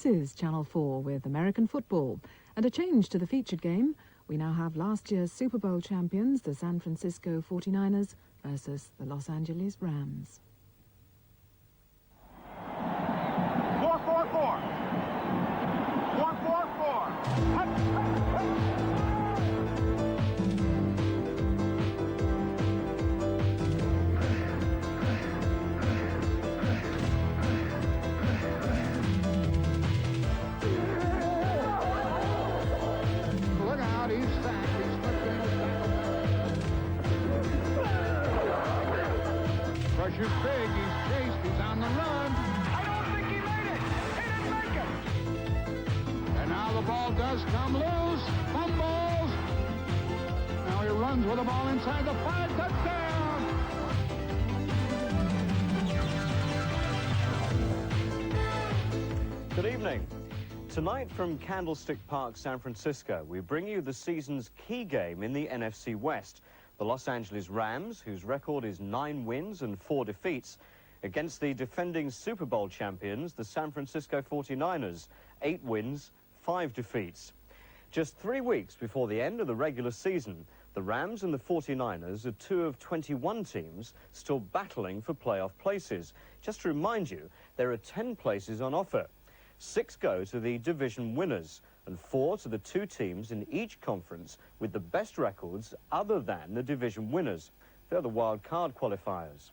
This is Channel 4 with American football. And a change to the featured game. We now have last year's Super Bowl champions, the San Francisco 49ers, versus the Los Angeles Rams. 4-4-4. 4-4-4. Pressure's big. He's chased. He's on the run. I don't think he made it. He didn't make it. And now the ball does come loose. Fumbles. Now he runs with the ball inside the 5. Touchdown. Good evening. Tonight from Candlestick Park, San Francisco, we bring you the season's key game in the NFC West. The Los Angeles Rams, whose record is 9 wins and 4 defeats, against the defending Super Bowl champions, the San Francisco 49ers, 8 wins, 5 defeats. Just 3 weeks before the end of the regular season, the Rams and the 49ers are 2 of 21 teams still battling for playoff places. Just to remind you, there are 10 places on offer. 6 go to the division winners, and 4 to the 2 teams in each conference with the best records other than the division winners. They're the wild card qualifiers.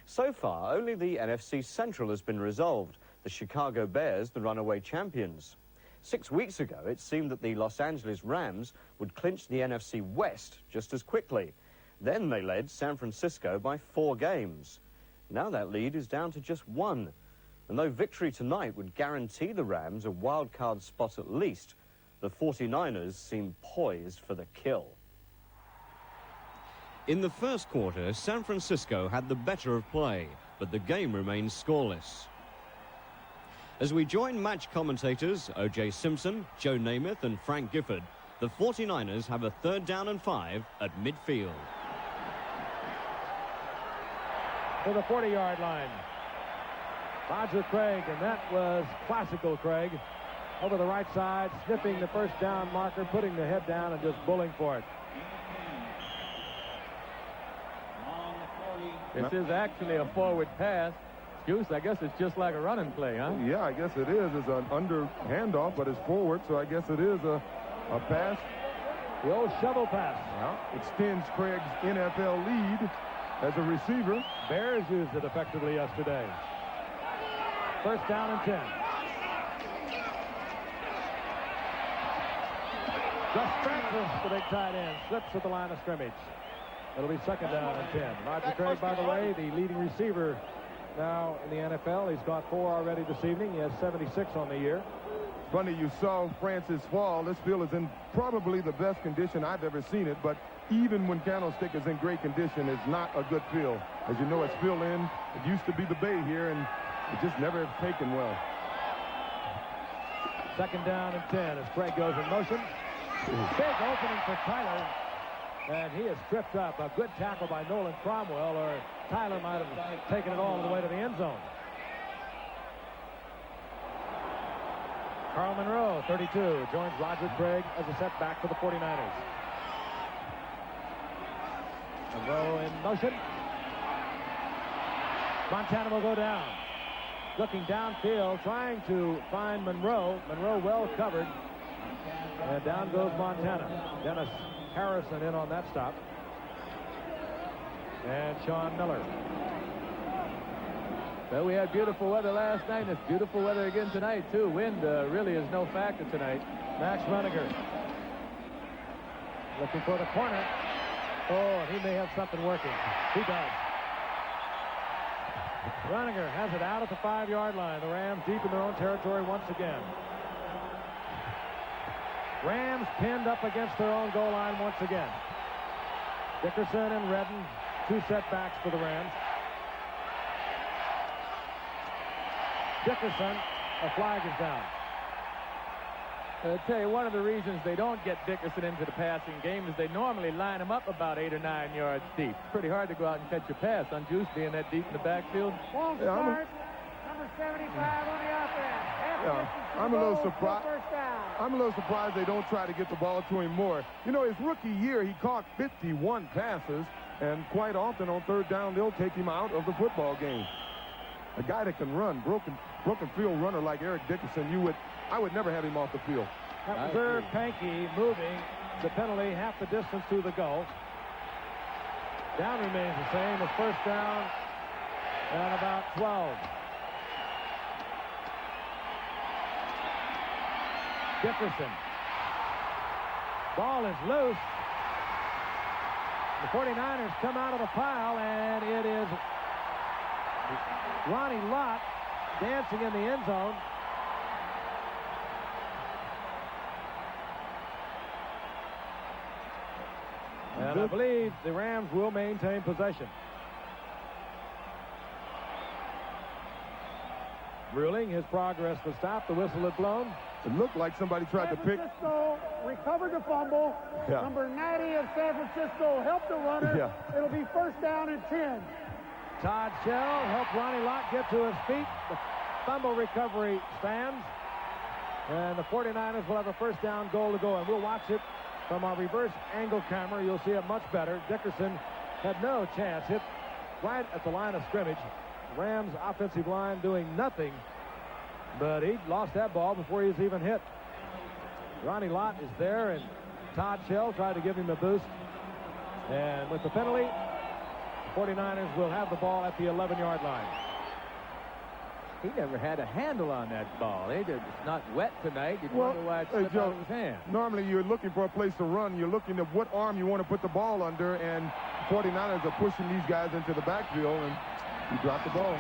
So far, only the NFC Central has been resolved. The Chicago Bears, the runaway champions. 6 weeks ago, it seemed that the Los Angeles Rams would clinch the NFC West just as quickly. Then they led San Francisco by 4 games. Now that lead is down to just 1. And though victory tonight would guarantee the Rams a wild card spot at least, the 49ers seem poised for the kill. In the first quarter, San Francisco had the better of play, but the game remained scoreless. As we join match commentators O.J. Simpson, Joe Namath and Frank Gifford, the 49ers have a 3rd down and 5 at midfield. To the 40-yard line. Roger Craig, and that was classical Craig. Over the right side, sniffing the first down marker, putting the head down and just bulling for it. This is actually a forward pass. Goose, I guess it's just like a running play, huh? Yeah, I guess it is. It's an under handoff, but it's forward, so I guess it is a pass. The old shovel pass. Yeah, extends Craig's NFL lead as a receiver. Bears used it effectively yesterday. 1st down and 10. Gus Francis, the big tight end, slips at the line of scrimmage. It'll be 2nd down and 10. Roger Craig, by the way, the leading receiver now in the NFL. He's got 4 already this evening. He has 76 on the year. Funny you saw Francis fall. This field is in probably the best condition I've ever seen it, but even when Candlestick is in great condition, it's not a good field. As you know, it's filled in. It used to be the Bay here, and it just never has taken well. 2nd down and 10 as Craig goes in motion. Big opening for Tyler, and he is tripped up. A good tackle by Nolan Cromwell, or Tyler might have taken it all the way to the end zone. Carl Monroe, 32, joins Roger Craig as a setback for the 49ers. Monroe in motion. Montana will go down. Looking downfield, trying to find Monroe. Monroe well covered. And down goes Montana. Dennis Harrison in on that stop. And Sean Miller. Well, we had beautiful weather last night. It's beautiful weather again tonight, too. Wind really is no factor tonight. Max Runiger looking for the corner. Oh, he may have something working. He does. Runiger has it out at the 5-yard line. The Rams deep in their own territory once again. Rams pinned up against their own goal line once again. Dickerson and Redden, 2 setbacks for the Rams. Dickerson, a flag is down. I'll tell you, one of the reasons they don't get Dickerson into the passing game is they normally line him up about 8 or 9 yards deep. It's pretty hard to go out and catch a pass on Juice being that deep in the backfield. Won't start. Number 75 on the offense. I'm a little surprised. I'm a little surprised they don't try to get the ball to him more. You know, his rookie year, he caught 51 passes, and quite often on third down, they'll take him out of the football game. A guy that can run, broken field runner like Eric Dickerson, I would never have him off the field. That was Irv Pankey moving the penalty half the distance to the goal. Down remains the same as first down and about 12. Dickerson. Ball is loose. The 49ers come out of the pile, and it is Ronnie Lott dancing in the end zone. And I believe the Rams will maintain possession. Ruling his progress was stopped. The whistle had blown. It looked like somebody tried to pick. San Francisco recovered the fumble. Yeah. Number 90 of San Francisco helped the runner. Yeah. It'll be first down and 10. Todd Shell helped Ronnie Lott get to his feet. The fumble recovery stands. And the 49ers will have a first down goal to go. And we'll watch it from our reverse angle camera. You'll see it much better. Dickerson had no chance. Hit right at the line of scrimmage. Rams offensive line doing nothing, but he lost that ball before he was even hit. Ronnie Lott is there, and Todd Shell tried to give him a boost. And with the penalty, the 49ers will have the ball at the 11-yard line. He never had a handle on that ball. It's not wet tonight. You'd wonder why it slipped out of his hand. Normally you're looking for a place to run. You're looking at what arm you want to put the ball under, and 49ers are pushing these guys into the backfield, and he dropped the ball.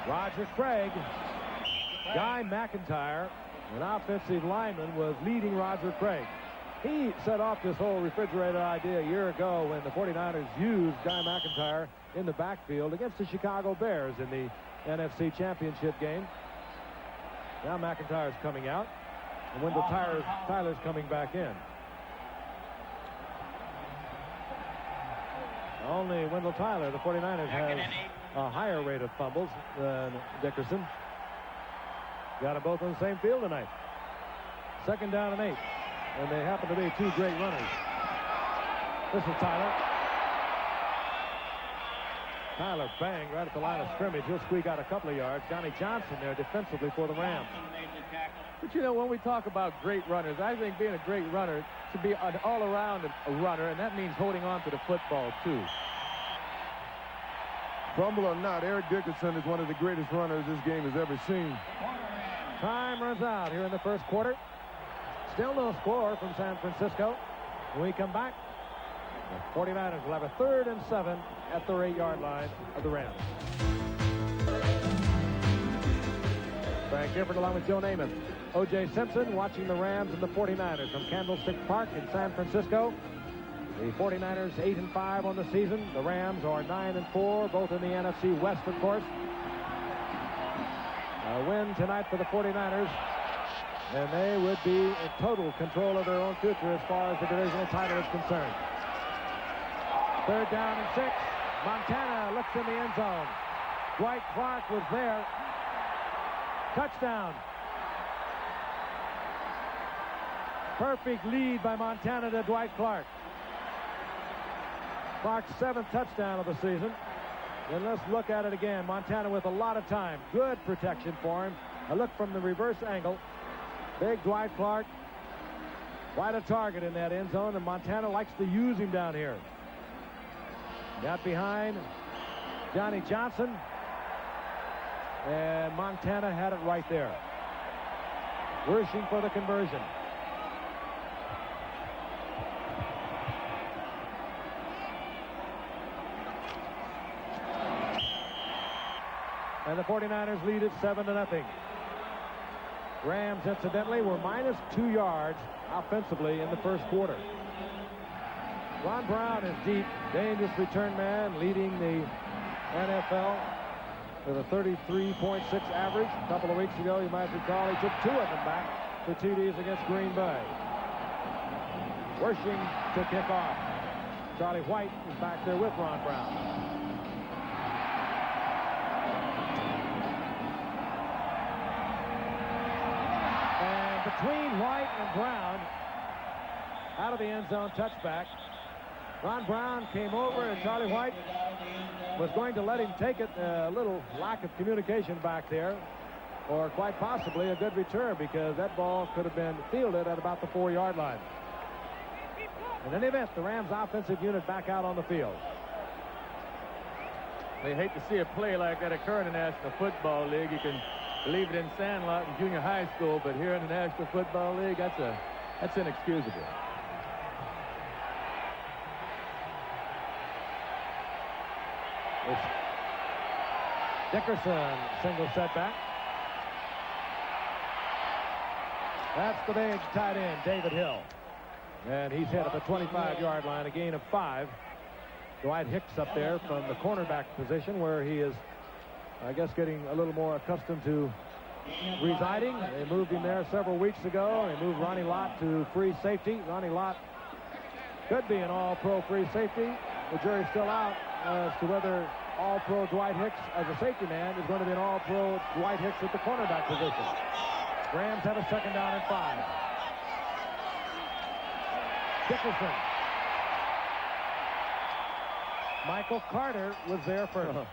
Roger Craig. Guy McIntyre, an offensive lineman, was leading Roger Craig. He set off this whole refrigerator idea a year ago when the 49ers used Guy McIntyre in the backfield against the Chicago Bears in the NFC Championship game. Now McIntyre's coming out, and Wendell Tyler's coming back in. Only Wendell Tyler, the 49ers, has a higher rate of fumbles than Dickerson. Got them both on the same field tonight. Second down and 8. And they happen to be two great runners. This is Tyler. Tyler banged right at the line of scrimmage. He'll squeak out a couple of yards. Johnny Johnson there defensively for the Rams. But you know, when we talk about great runners, I think being a great runner should be an all-around runner, and that means holding on to the football too. Fumble or not, Eric Dickerson is one of the greatest runners this game has ever seen. Time runs out here in the first quarter. Still no score from San Francisco. When we come back, the 49ers will have a 3rd and 7 at their 8-yard line of the Rams. Frank Gifford along with Joe Namath. O.J. Simpson watching the Rams and the 49ers from Candlestick Park in San Francisco. The 49ers 8-5 on the season. The Rams are 9-4, both in the NFC West, of course. A win tonight for the 49ers, and they would be in total control of their own future as far as the divisional title is concerned. 3rd down and 6. Montana looks in the end zone. Dwight Clark was there. Touchdown. Perfect lead by Montana to Dwight Clark. Clark's 7th touchdown of the season. And let's look at it again. Montana with a lot of time. Good protection for him. A look from the reverse angle. Big Dwight Clark. Quite a target in that end zone, and Montana likes to use him down here. Got behind Johnny Johnson. And Montana had it right there. Rushing for the conversion. And the 49ers lead it 7-0. Rams, incidentally, were minus 2 yards offensively in the first quarter. Ron Brown is deep, dangerous return man, leading the NFL with a 33.6 average. A couple of weeks ago, you might recall, he took 2 of them back for TDs against Green Bay. Worshing to kick off. Charlie White is back there with Ron Brown. between White and Brown. Out of the end zone, touchback. Ron Brown came over, and Charlie White was going to let him take it. A little lack of communication back there, or quite possibly a good return, because that ball could have been fielded at about the 4-yard line. In any event, the Rams offensive unit back out on the field. They hate to see a play like that occur in the National Football League. You can believe it in Sandlot and junior high school, but here in the National Football League, that's inexcusable. Dickerson, single setback. That's the big tight end, David Hill. And he's hit at the 25-yard line, a gain of 5. Dwight Hicks up there from the cornerback position, where he is, I guess, getting a little more accustomed to residing. They moved him there several weeks ago. They moved Ronnie Lott to free safety. Ronnie Lott could be an all-pro free safety. The jury's still out as to whether all-pro Dwight Hicks as a safety man is going to be an all-pro Dwight Hicks at the cornerback position. Rams have a second down and 5. Dickerson. Michael Carter was there for him.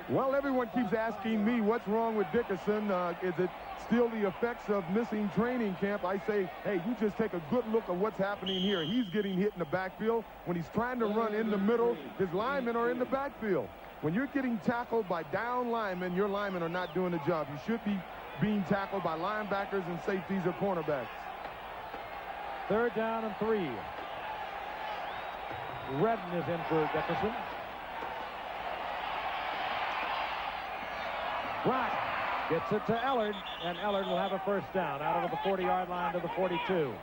Well, everyone keeps asking me what's wrong with Dickerson. Is it still the effects of missing training camp? I say, hey, you just take a good look at what's happening here. He's getting hit in the backfield. When he's trying to run in the middle, his linemen are in the backfield. When you're getting tackled by down linemen, your linemen are not doing the job. You should be being tackled by linebackers and safeties or cornerbacks. Third down and 3. Redden is in for Dickerson. Brock gets it to Ellard, and Ellard will have a first down out of the 40-yard line to the 42.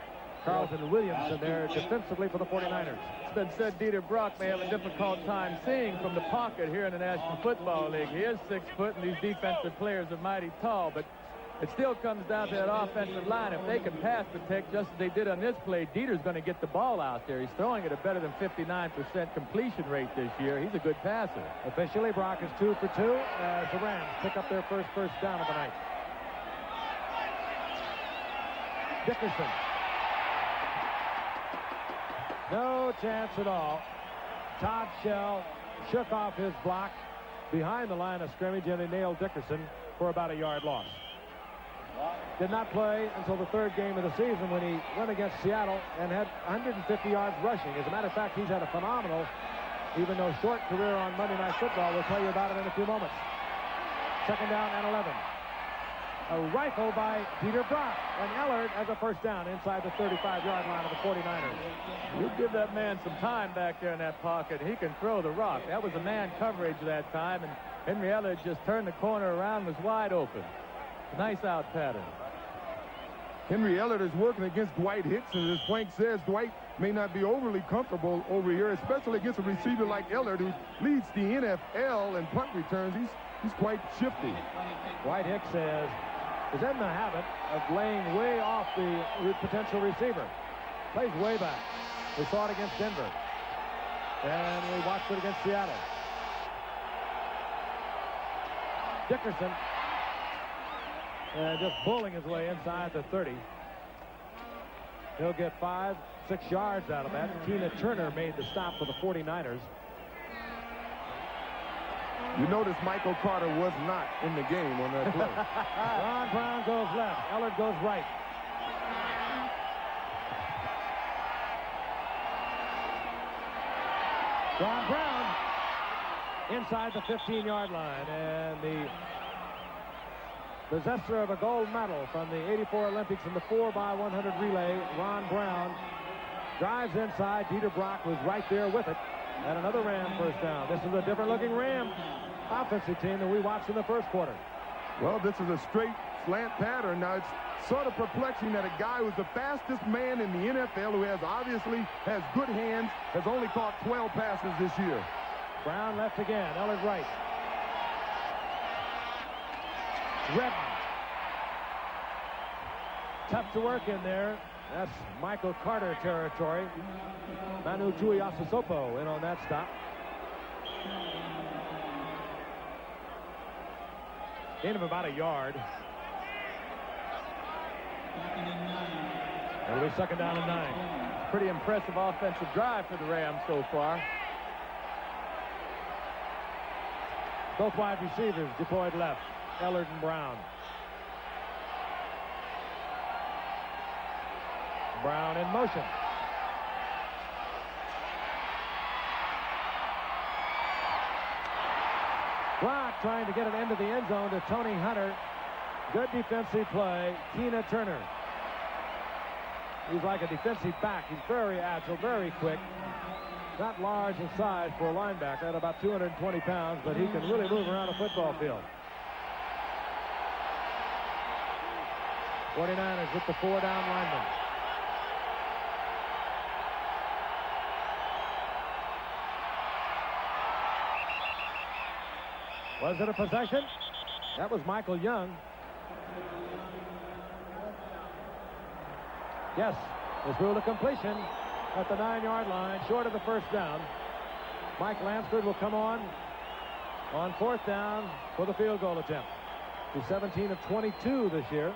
Carlton Williamson there defensively for the 49ers. It's been said Dieter Brock may have a difficult time seeing from the pocket here in the National Football League. He is 6 foot, and these defensive players are mighty tall, but it still comes down to that offensive line. If they can pass protect just as they did on this play, Dieter's going to get the ball out there. He's throwing at a better than 59% completion rate this year. He's a good passer. Officially, Brock is 2 for 2 as the Rams pick up their first down of the night. Dickerson. No chance at all. Todd Shell shook off his block behind the line of scrimmage, and he nailed Dickerson for about a yard loss. Did not play until the 3rd game of the season when he went against Seattle and had 150 yards rushing. As a matter of fact, he's had a phenomenal, even though short career on Monday Night Football. We'll tell you about it in a few moments. Second down and 11. A rifle by Dieter Brock, and Ellard has a first down inside the 35-yard line of the 49ers. You give that man some time back there in that pocket. He can throw the rock. That was a man coverage that time, and Henry Ellard just turned the corner around, was wide open. Nice out pattern. Henry Ellard is working against Dwight Hicks, and as Frank says, Dwight may not be overly comfortable over here, especially against a receiver like Ellard, who leads the NFL in punt returns. He's quite shifty. Dwight Hicks is in the habit of laying way off the potential receiver. Plays way back. We saw it against Denver, and we watched it against Seattle. Dickerson just bullying his way inside the 30. He'll get 5-6 yards out of that. Tina Turner made the stop for the 49ers. You notice Michael Carter was not in the game on that play. Ron Brown goes left. Ellard goes right. Ron Brown inside the 15-yard line, and the possessor of a gold medal from the '84 Olympics in the 4x100 relay, Ron Brown, drives inside. Dieter Brock was right there with it. And another Ram first down. This is a different-looking Ram offensive team than we watched in the first quarter. Well, this is a straight slant pattern. Now, it's sort of perplexing that a guy who's the fastest man in the NFL, who obviously has good hands, has only caught 12 passes this year. Brown left again. Ellard right. Redden. Tough to work in there. That's Michael Carter territory. Manu Tuiasosopo in on that stop. Gain of about a yard. It'll be second down and 9. Pretty impressive offensive drive for the Rams so far. Both wide receivers deployed left. Ellard and Brown. Brown in motion. Brock trying to get it into the end zone to Tony Hunter. Good defensive play. Keena Turner. He's like a defensive back. He's very agile, very quick. Not large in size for a linebacker, at about 220 pounds, but he can really move around a football field. 49ers with the 4-down lineman. Was it a possession? That was Michael Young. Yes, it's ruled a completion at the 9-yard line, short of the first down. Mike Lansford will come on 4th down for the field goal attempt. He's 17 of 22 this year.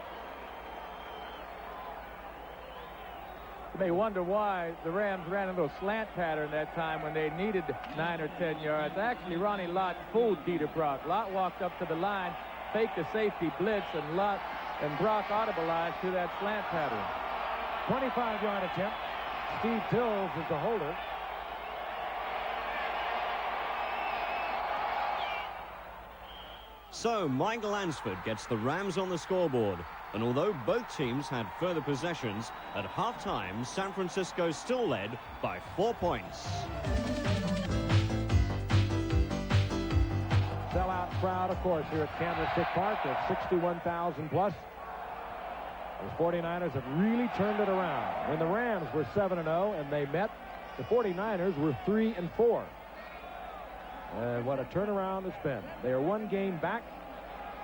You may wonder why the Rams ran a little slant pattern that time when they needed 9 or 10 yards. Actually, Ronnie Lott fooled Dieter Brock. Lott walked up to the line, faked a safety blitz, and Lott and Brock audibleized to that slant pattern. 25-yard attempt. Steve Tills is the holder. So Mike Lansford gets the Rams on the scoreboard. And although both teams had further possessions, at halftime, San Francisco still led by 4 points. Sellout crowd, of course, here at Candlestick Park of 61,000 plus. The 49ers have really turned it around. When the Rams were 7-0 and they met, the 49ers were 3-4. And what a turnaround it's been. They are 1 game back.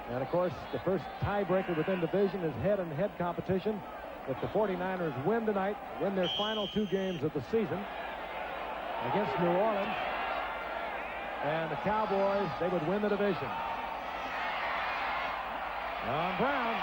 And, of course, the first tiebreaker within division is head-and-head competition. If the 49ers win tonight, win their final 2 games of the season against New Orleans and the Cowboys, they would win the division. Ron Brown,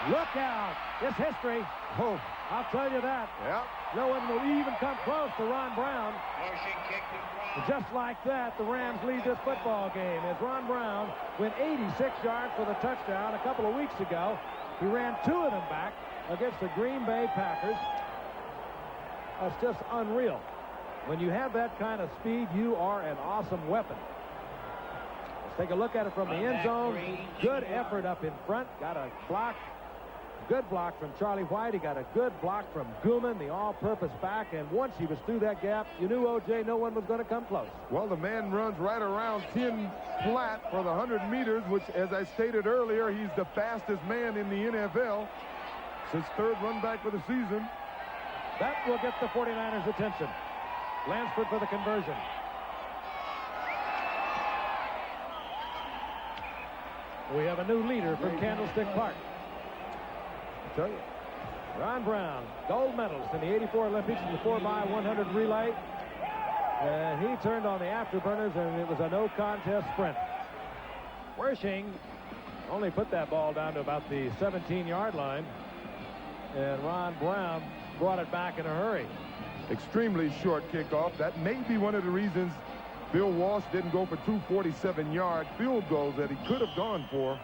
look out. It's history. Oh, I'll tell you that. Yep. No one will even come close to Ron Brown. Motion kick to front. Just like that, the Rams lead this football game as Ron Brown went 86 yards for the touchdown a couple of weeks ago. He ran 2 of them back against the Green Bay Packers. That's just unreal. When you have that kind of speed, you are an awesome weapon. Let's take a look at it from the end zone. Good effort up in front. Got a block. Good block from Charlie White. He got a good block from Gooman, the all-purpose back. And once he was through that gap, you knew, O.J., no one was going to come close. Well, the man runs right around 10 flat for the 100 meters, which, as I stated earlier, he's the fastest man in the NFL. It's his 3rd run back for the season. That will get the 49ers' attention. Lansford for the conversion. We have a new leader from Candlestick Park. I tell you, Ron Brown, gold medalist in the '84 Olympics in the 4x100 relay. And he turned on the afterburners, and it was a no-contest sprint. Wershing only put that ball down to about the 17-yard line. And Ron Brown brought it back in a hurry. Extremely short kickoff. That may be one of the reasons Bill Walsh didn't go for 2 47-yard field goals that he could have gone for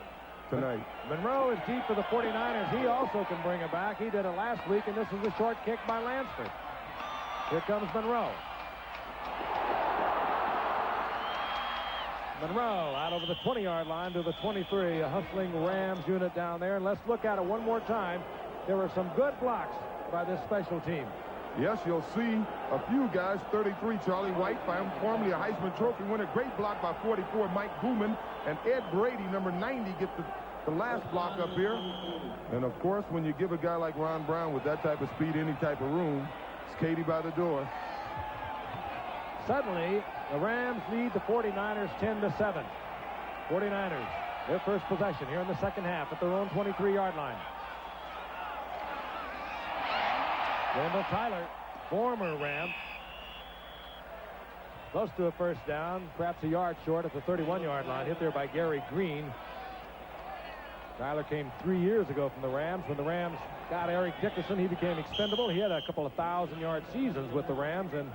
tonight. Monroe is deep for the 49ers. He also can bring it back. He did it last week, and this is a short kick by Lansford. Here comes Monroe. Monroe out over the 20-yard line to the 23. A hustling Rams unit down there. And let's look at it one more time. There were some good blocks by this special team. Yes, you'll see a few guys. 33, Charlie White, formerly a Heisman Trophy winner. Great block by 44, Mike Gooman. And Ed Brady, number 90, gets the last block up here. And, of course, when you give a guy like Ron Brown with that type of speed, any type of room, it's Katie by the door. Suddenly, the Rams lead the 49ers 10-7. 49ers, their first possession here in the second half at their own 23-yard line. Randall Tyler, former Ram, close to a first down, perhaps a yard short at the 31-yard line, hit there by Gary Green. Tyler came 3 years ago from the Rams. When the Rams got Eric Dickerson, he became expendable. He had a couple of 1,000-yard seasons with the Rams, and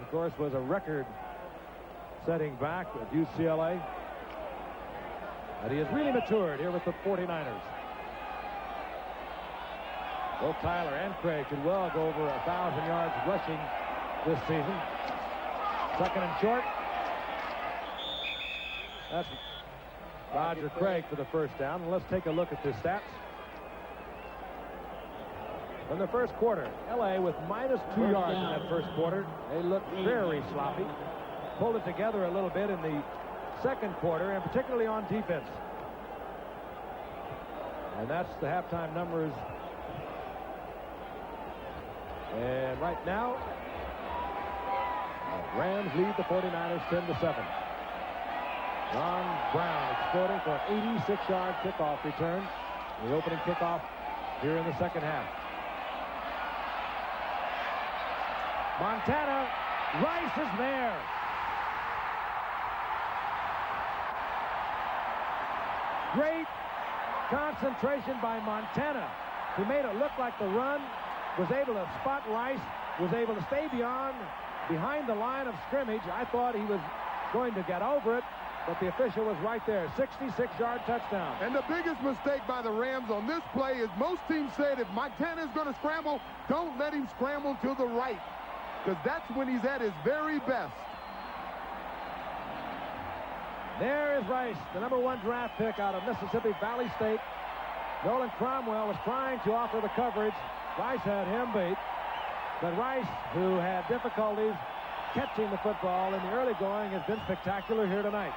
of course was a record-setting back with UCLA. And he has really matured here with the 49ers. Both Tyler and Craig could well go over 1,000 yards rushing this season. Second and short. That's Roger Craig for the first down. And let's take a look at the stats. In the first quarter, L.A. with -2 yards in that first quarter. They looked very sloppy. Pulled it together a little bit in the second quarter, and particularly on defense. And that's the halftime numbers. And right now, the Rams lead the 49ers 10-7. Ron Brown exploding for an 86-yard kickoff return. The opening kickoff here in the second half. Montana, Rice is there. Great concentration by Montana. He made it look like the run, was able to spot Rice, was able to stay behind the line of scrimmage. I thought he was going to get over it, but the official was right there. 66-yard touchdown. And the biggest mistake by the Rams on this play is most teams said if Montana is going to scramble, don't let him scramble to the right, because that's when he's at his very best. There is Rice, the #1 draft pick out of Mississippi Valley State. Nolan Cromwell was trying to offer the coverage. Rice had him beat. But Rice, who had difficulties catching the football in the early going, has been spectacular here tonight.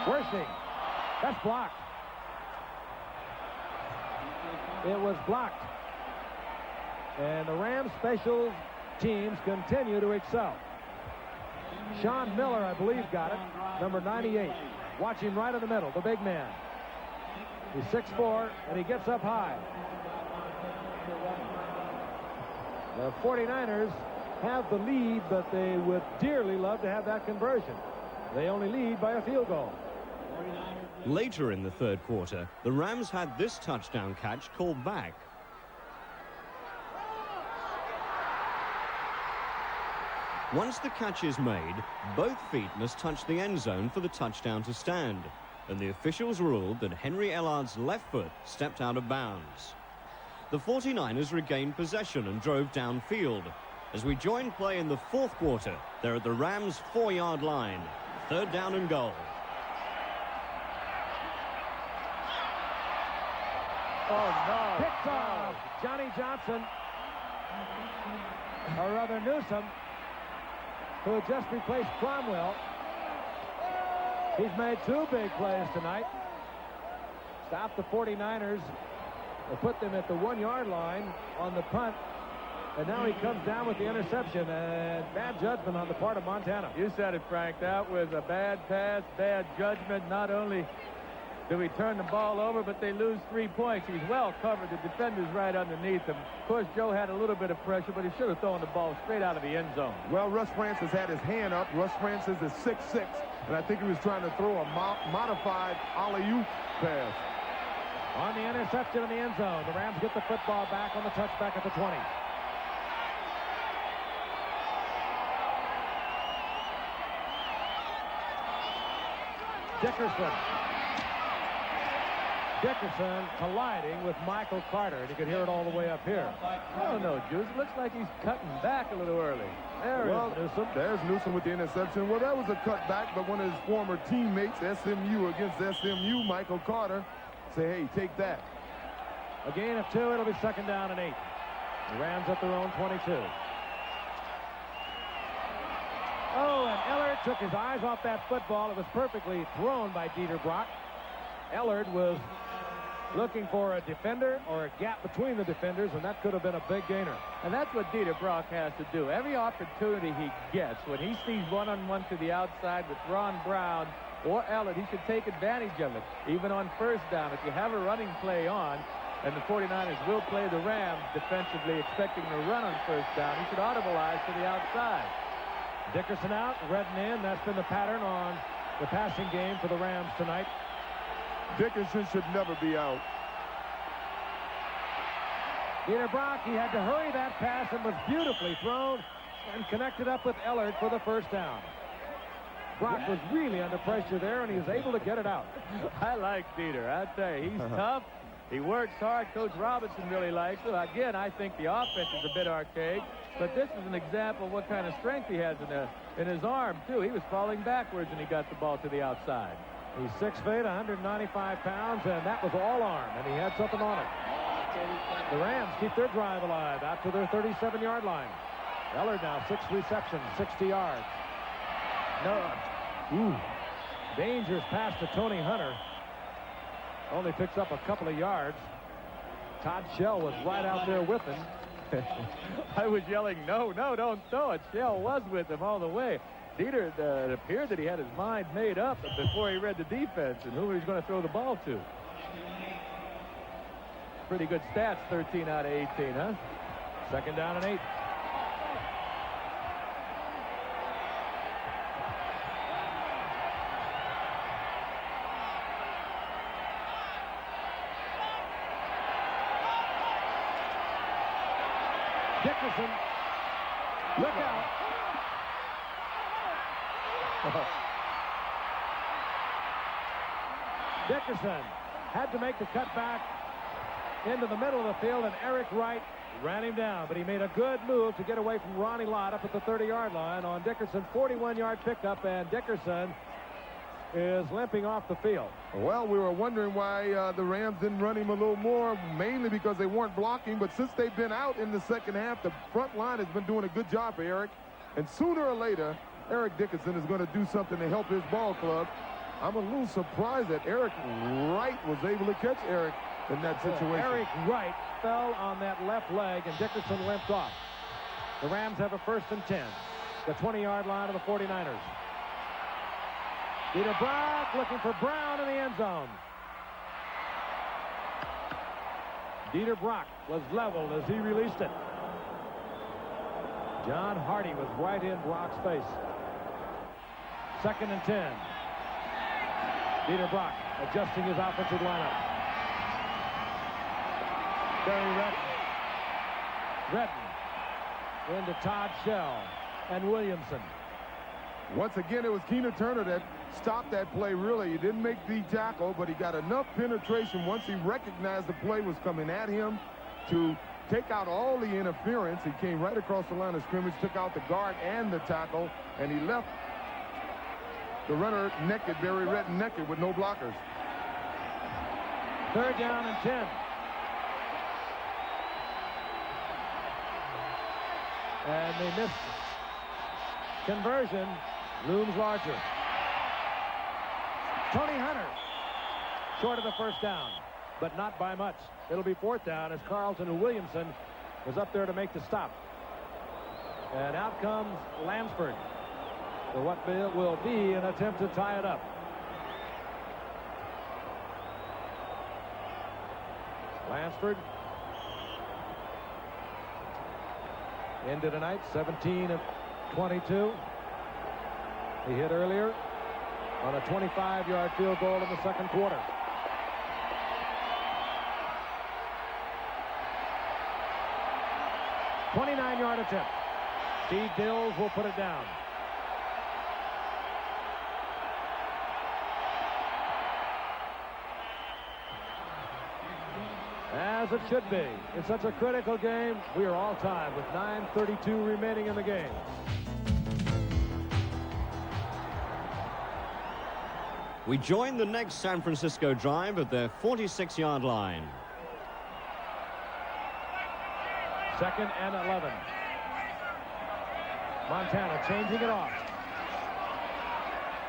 Worshing. That's blocked. It was blocked. And the Rams special teams continue to excel. Sean Miller, I believe, got it. Number 98. Watch him right in the middle, the big man. He's 6'4", and he gets up high. The 49ers have the lead, but they would dearly love to have that conversion. They only lead by a field goal. Later in the third quarter, the Rams had this touchdown catch called back. Once the catch is made, both feet must touch the end zone for the touchdown to stand, and the officials ruled that Henry Ellard's left foot stepped out of bounds. The 49ers regained possession and drove downfield. As we join play in the fourth quarter, they're at the Rams' 4-yard line. Third down and goal. Oh, no. Picked off. Johnny Johnson, or rather Newsom, who had just replaced Cromwell. He's made 2 big plays tonight. Stopped the 49ers. They put them at the 1-yard line on the punt. And now he comes down with the interception. And bad judgment on the part of Montana. You said it, Frank. That was a bad pass, bad judgment. Not only do we turn the ball over, but they lose 3 points. He's well covered. The defender's right underneath him. Of course, Joe had a little bit of pressure, but he should have thrown the ball straight out of the end zone. Well, Russ Francis had his hand up. Russ Francis is 6'6", and I think he was trying to throw a modified alley-oop pass. On the interception in the end zone, the Rams get the football back on the touchback at the 20. Dickerson colliding with Michael Carter, and you could hear it all the way up here. Oh, no, Juice. Looks like he's cutting back a little early. There is Newsom. There's Newsom with the interception. Well, that was a cutback, but one of his former teammates, SMU against SMU, Michael Carter, say, hey, take that. A gain of 2. It'll be 2nd down and 8. The Rams at their own 22. Oh, and Ellard took his eyes off that football. It was perfectly thrown by Dieter Brock. Ellard was looking for a defender or a gap between the defenders, and that could have been a big gainer. And that's what Dieter Brock has to do. Every opportunity he gets, when he sees one-on-one to the outside with Ron Brown or Ellard, he should take advantage of it. Even on first down, if you have a running play on, and the 49ers will play the Rams defensively, expecting to run on first down, he should audibilize to the outside. Dickerson out, Redden in. That's been the pattern on the passing game for the Rams tonight. Dickerson should never be out. Dieter Brock, he had to hurry that pass and was beautifully thrown and connected up with Ellard for the first down. Brock was really under pressure there, and he was able to get it out. I like Dieter. I tell you, he's tough. He works hard. Coach Robinson really likes him. Again, I think the offense is a bit archaic, but this is an example of what kind of strength he has in his arm, too. He was falling backwards when he got the ball to the outside. He's 6 feet, 195 pounds, and that was all arm, and he had something on it. The Rams keep their drive alive out to their 37-yard line. Ellard now 6 receptions, 60 yards. No. Dangerous pass to Tony Hunter. Only picks up a couple of yards. Todd Shell was right out there with him. I was yelling, no, don't throw it. Shell was with him all the way. Dieter, it appeared that he had his mind made up before he read the defense and who he was going to throw the ball to. Pretty good stats, 13 out of 18, huh? Second down and 8. Dickerson, look out. Dickerson had to make the cutback into the middle of the field, and Eric Wright ran him down, but he made a good move to get away from Ronnie Lott up at the 30-yard line on Dickerson's 41-yard pickup, and Dickerson is limping off the field. Well, we were wondering why the Rams didn't run him a little more, mainly because they weren't blocking, but since they've been out in the second half, the front line has been doing a good job for Eric, and sooner or later, Eric Dickerson is going to do something to help his ball club. I'm a little surprised that Eric Wright was able to catch Eric in that situation. Eric Wright fell on that left leg, and Dickerson limped off. The Rams have a 1st and 10. The 20-yard line of the 49ers. Dieter Brock looking for Brown in the end zone. Dieter Brock was leveled as he released it. John Hardy was right in Brock's face. 2nd and 10. Dieter Brock adjusting his offensive lineup. Barry Redden into Todd Shell and Williamson. Once again, it was Keena Turner that stopped that play, really. He didn't make the tackle, but he got enough penetration once he recognized the play was coming at him to take out all the interference. He came right across the line of scrimmage, took out the guard and the tackle, and he left the runner naked, Barry Redden naked with no blockers. 3rd down and 10. And they missed. Conversion looms larger. Tony Hunter short of the 1st down, but not by much. It'll be 4th down as Carlton and Williamson was up there to make the stop. And out comes Lansford for what will be an attempt to tie it up. Lansford into tonight 17 of 22. He hit earlier on a 25-yard field goal in the 2nd quarter. A 29-yard attempt. Steve Dills will put it down. As it should be. It's such a critical game. We are all tied with 9:32 remaining in the game. We join the next San Francisco drive at their 46-yard line. 2nd and 11. Montana changing it off.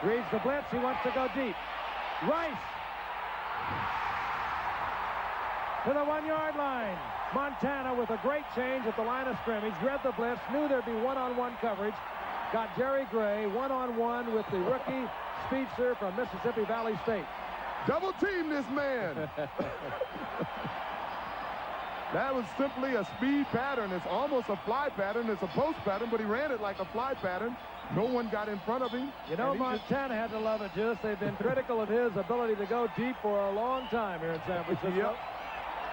Reads the blitz. He wants to go deep. Rice to the 1-yard line. Montana with a great change at the line of scrimmage. Read the blitz. Knew there'd be one-on-one coverage. Got Jerry Gray one-on-one with the rookie speedster from Mississippi Valley State. Double team this man. That was simply a speed pattern. It's almost a fly pattern. It's a post pattern, but he ran it like a fly pattern. No one got in front of him. You know, Montana had to love it, Juice. They've been critical of his ability to go deep for a long time here in San Francisco. Yep.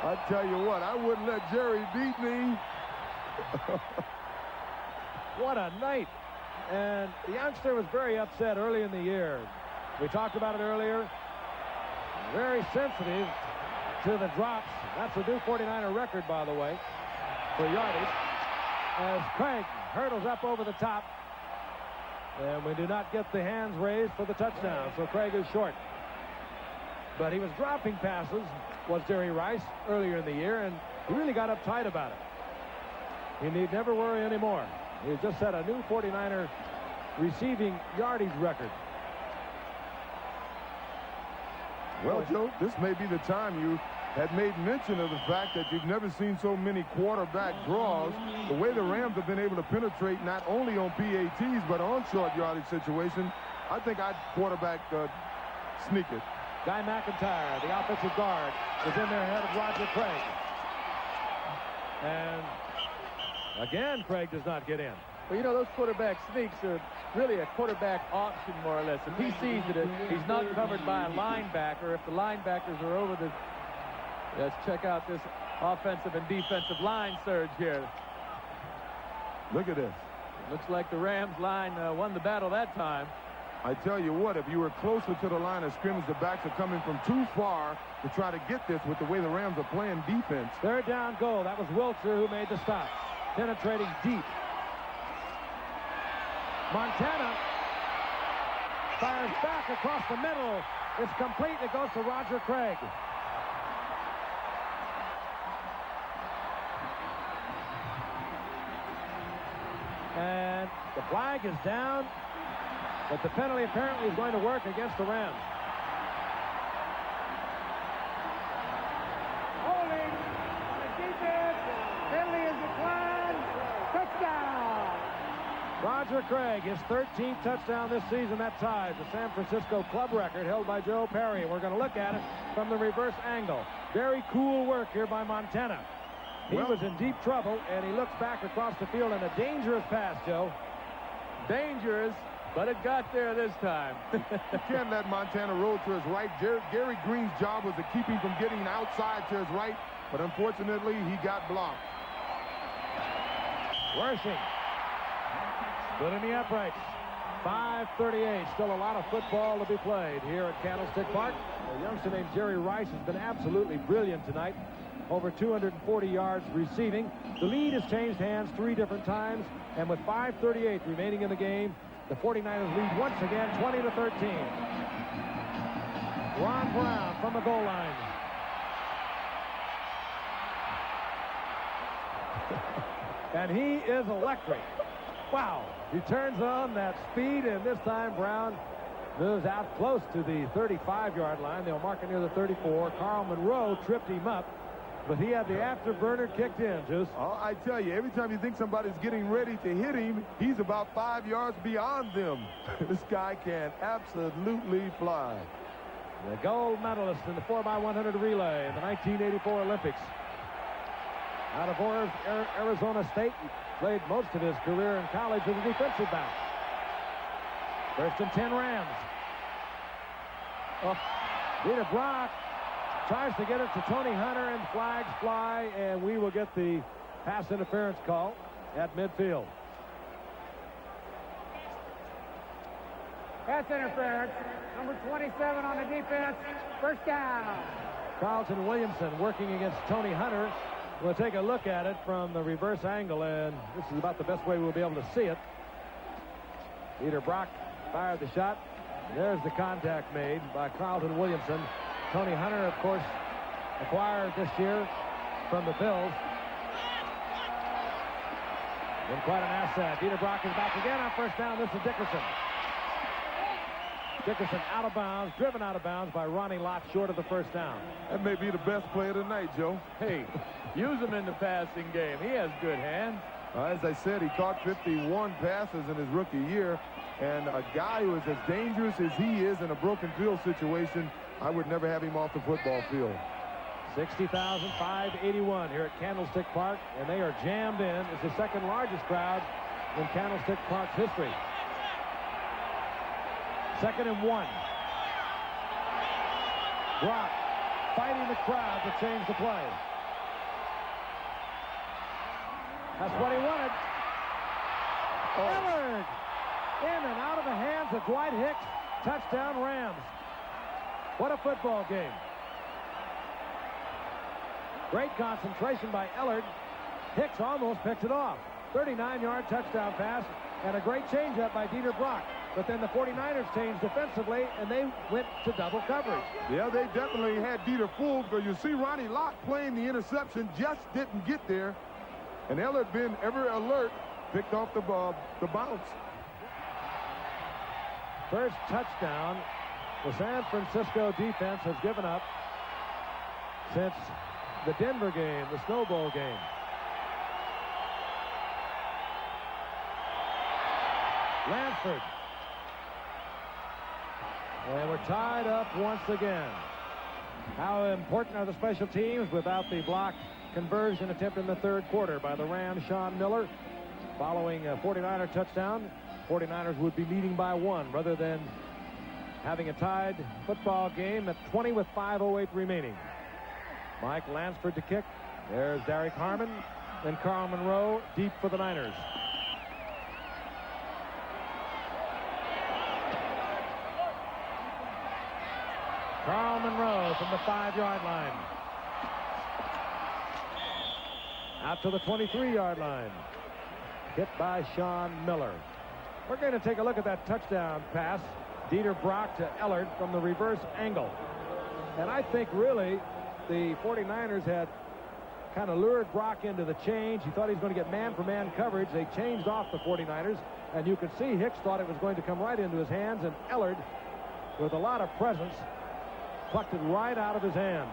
I tell you what, I wouldn't let Jerry beat me. What a night. And the youngster was very upset early in the year. We talked about it earlier. Very sensitive to the drops. That's a new 49er record, by the way, for yardage. As Craig hurdles up over the top. And we do not get the hands raised for the touchdown. So Craig is short. But he was dropping passes, was Jerry Rice, earlier in the year, and he really got uptight about it. He need never worry anymore. He just set a new 49er receiving yardage record. Well, Joe, this may be the time you had made mention of the fact that you've never seen so many quarterback draws. The way the Rams have been able to penetrate not only on PATs but on short yardage situations, I think I'd quarterback sneak it. Guy McIntyre, the offensive guard, is in there ahead of Roger Craig. And again, Craig does not get in. Well, you know, those quarterback sneaks are really a quarterback option, more or less. If he sees that he's not covered by a linebacker, if the linebackers are over the... Let's check out this offensive and defensive line surge here. Look at this. Looks like the Rams line won the battle that time. I tell you what, if you were closer to the line of scrimmage, the backs are coming from too far to try to get this with the way the Rams are playing defense. Third down goal. That was Wiltshire who made the stop. Penetrating deep. Montana fires back across the middle. It's complete. It goes to Roger Craig. And the flag is down, but the penalty apparently is going to work against the Rams. Holding on the defense. Penalty is declined. Touchdown. Roger Craig, his 13th touchdown this season. That ties the San Francisco club record held by Joe Perry. We're going to look at it from the reverse angle. Very cool work here by Montana. He was in deep trouble, and he looks back across the field in a dangerous pass, Joe. Dangerous, but it got there this time. You can't let Montana roll to his right. Gary Green's job was to keep him from getting outside to his right, but unfortunately, he got blocked. Worshing. Split in the uprights. 5:38. Still a lot of football to be played here at Candlestick Park. A youngster named Jerry Rice has been absolutely brilliant tonight. Over 240 yards receiving. The lead has changed hands 3 different times, and with 5:38 remaining in the game, the 49ers lead once again 20-13. Ron Brown from the goal line. And he is electric. Wow. He turns on that speed, and this time Brown moves out close to the 35-yard line. They'll mark it near the 34. Carl Monroe tripped him up, but he had the afterburner kicked in, Juice. Oh, I tell you, every time you think somebody's getting ready to hit him, he's about 5 yards beyond them. This guy can absolutely fly. The gold medalist in the 4x100 relay in the 1984 Olympics. Out of Arizona State, he played most of his career in college as a defensive back. First and 10 Rams. Dieter Brock tries to get it to Tony Hunter, and flags fly, and we will get the pass interference call at midfield. Pass interference. Number 27 on the defense. First down. Carlton Williamson working against Tony Hunter. We'll take a look at it from the reverse angle, and this is about the best way we'll be able to see it. Dieter Brock fired the shot. There's the contact made by Carlton Williamson. Tony Hunter, of course, acquired this year from the Bills. Been quite an asset. Dieter Brock is back again on first down. This is Dickerson. Dickerson out of bounds, driven out of bounds by Ronnie Lott, short of the first down. That may be the best play of the night, Joe. Hey, use him in the passing game. He has good hands. As I said, he caught 51 passes in his rookie year, and a guy who is as dangerous as he is in a broken field situation, I would never have him off the football field. 60,581 here at Candlestick Park, and they are jammed in. It's the second largest crowd in Candlestick Park's history. 2nd and 1. Brock fighting the crowd to change the play. That's what he wanted. Ellard in and out of the hands of Dwight Hicks. Touchdown, Rams. What a football game. Great concentration by Ellard. Hicks almost picked it off. 39-yard touchdown pass and a great changeup by Dieter Brock. But then the 49ers changed defensively, and they went to double coverage. Yeah, they definitely had Dieter fooled, because you see Ronnie Lott playing the interception, just didn't get there. And Ellard, been ever alert, picked off the bounce. First touchdown the San Francisco defense has given up since the Denver game, the Snow Bowl game. Lansford. And we're tied up once again. How important are the special teams without the blocked conversion attempt in the third quarter by the Rams, Sean Miller? Following a 49er touchdown, 49ers would be leading by 1 rather than having a tied football game at 20 with 5:08 remaining. Mike Lansford to kick. There's Derek Harmon. Then Carl Monroe deep for the Niners. Carl Monroe from the 5-yard line. Out to the 23-yard line. Hit by Sean Miller. We're going to take a look at that touchdown pass. Dieter Brock to Ellard from the reverse angle. And I think really the 49ers had kind of lured Brock into the change. He thought he was going to get man-for-man coverage. They changed off the 49ers. And you could see Hicks thought it was going to come right into his hands. And Ellard, with a lot of presence, plucked it right out of his hands.